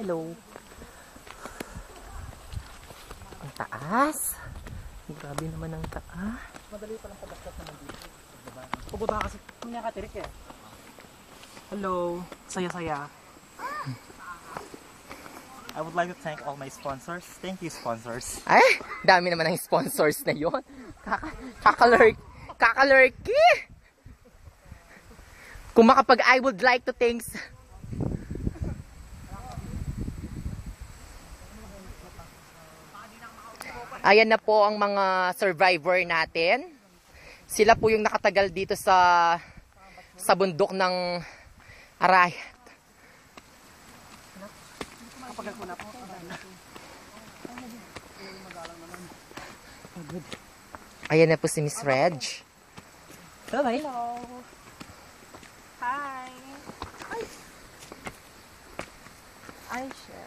Hello. Ang taas. Grabe naman ang taas. Madali pa lang pagkakot naman dito. Pupunta ka kasi kung nakatirik eh. Hello. Saya-saya. I would like to thank all my sponsors. Thank you, sponsors. Ay, dami naman ang sponsors na yon. Kakalurky. Kung makapag I would like to thanks. Ayan na po ang mga survivor natin. Sila po yung nakatagal dito sa bundok ng Arayat. Ayan na po si Miss Reg. Bye-bye. Hello. Hi. Ay, shit.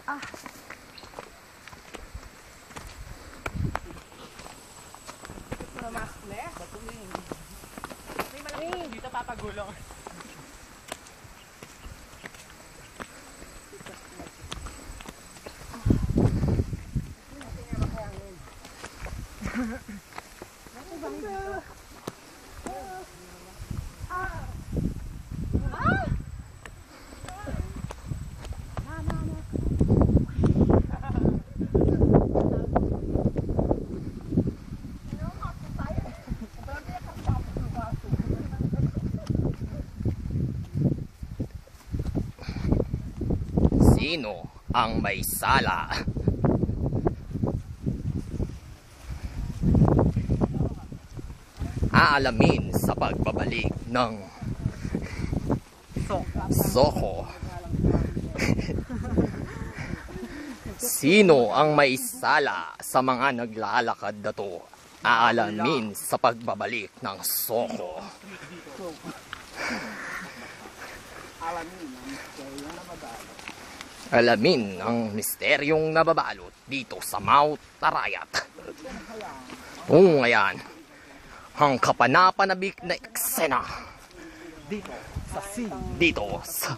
Dito papagulong. Sino ang may sala? Aalamin sa pagbabalik ng Soko. Sino ang may sala sa mga naglalakad na to? Aalamin sa pagbabalik ng Soko. Alamin ang misteryong nababalot dito sa Mount Arayat. Kung ngayon, ang kapanapanabik na eksena Dito sa sea. dito sa